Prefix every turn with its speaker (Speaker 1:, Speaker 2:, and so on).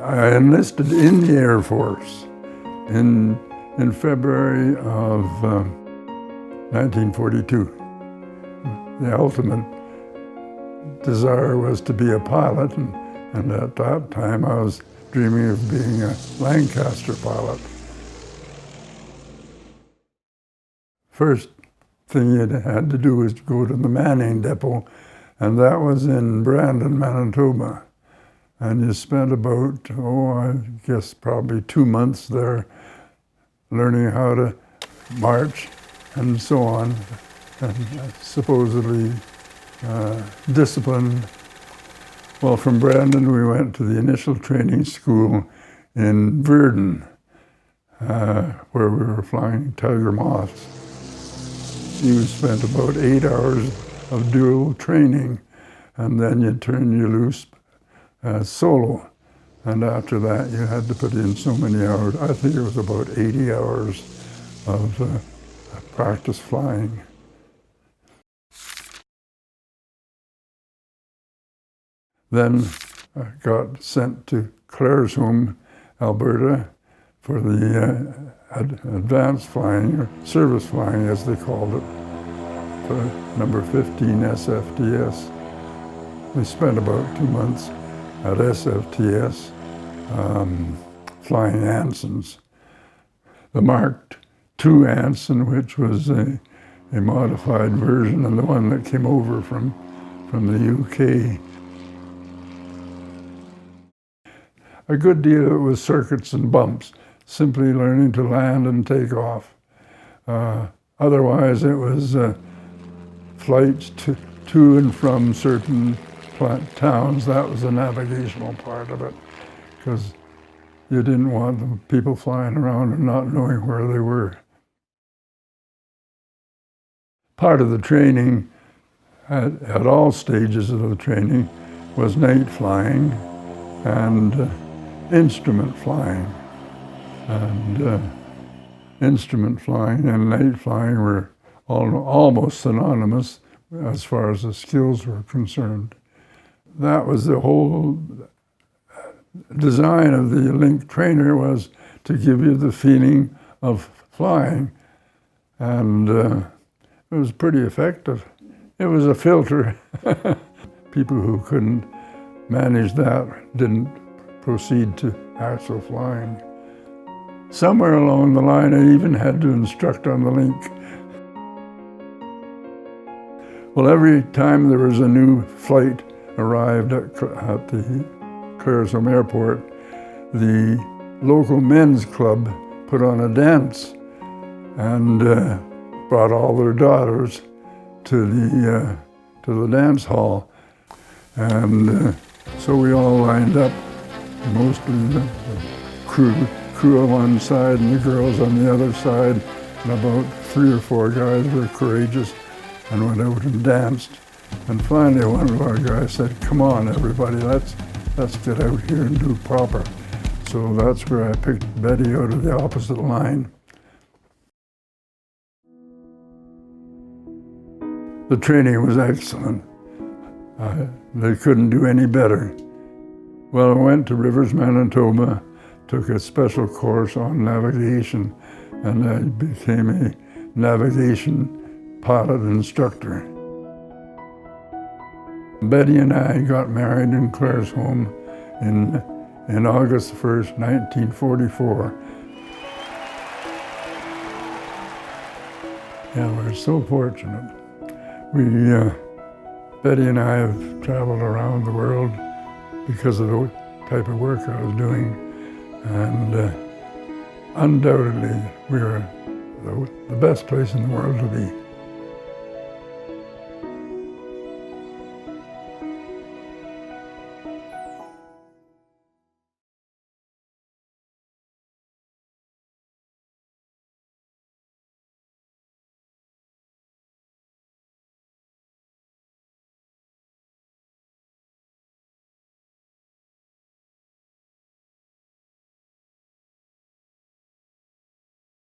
Speaker 1: I enlisted in the Air Force in February of 1942. The ultimate desire was to be a pilot, and at that time I was dreaming of being a Lancaster pilot. First thing you had to do was go to the Manning Depot, and that was in Brandon, Manitoba. And you spent about, I guess probably 2 months there learning how to march and so on, and supposedly disciplined. Well, from Brandon we went to the initial training school in Virden, where we were flying Tiger Moths. You spent about 8 hours of dual training, and then you turn you loose solo. And after that, you had to put in so many hours. I think it was about 80 hours of practice flying. Then I got sent to Claresholm, Alberta, for the advanced flying, or service flying as they called it, for number 15 SFTS. We spent about 2 months at SFTS flying Ansons. The Mark II Anson, which was a modified version, and the one that came over from the UK. A good deal of it was circuits and bumps, simply learning to land and take off. Otherwise, it was flights to and from certain towns. That was the navigational part of it, because you didn't want the people flying around and not knowing where they were. Part of the training, at all stages of the training, was night flying and instrument flying. And instrument flying and night flying were almost synonymous as far as the skills were concerned. That was the whole design of the Link trainer, was to give you the feeling of flying. And it was pretty effective. It was a filter. People who couldn't manage that didn't proceed to actual flying. Somewhere along the line, I even had to instruct on the Link. Well, every time there was a new flight arrived at the Claresholm Airport, the local men's club put on a dance and brought all their daughters to the dance hall. And so we all lined up, mostly the crew on one side and the girls on the other side, and about 3 or 4 guys were courageous and went out and danced. And finally one of our guys said, "Come on everybody, let's get out here and do proper." So that's where I picked Betty out of the opposite line. The training was excellent. They couldn't do any better. Well, I went to Rivers, Manitoba, took a special course on navigation, and I became a navigation pilot instructor. Betty and I got married in Claresholm in August 1st, 1944. Yeah, we're so fortunate. Betty and I have traveled around the world because of the type of work I was doing, and undoubtedly we are the best place in the world to be.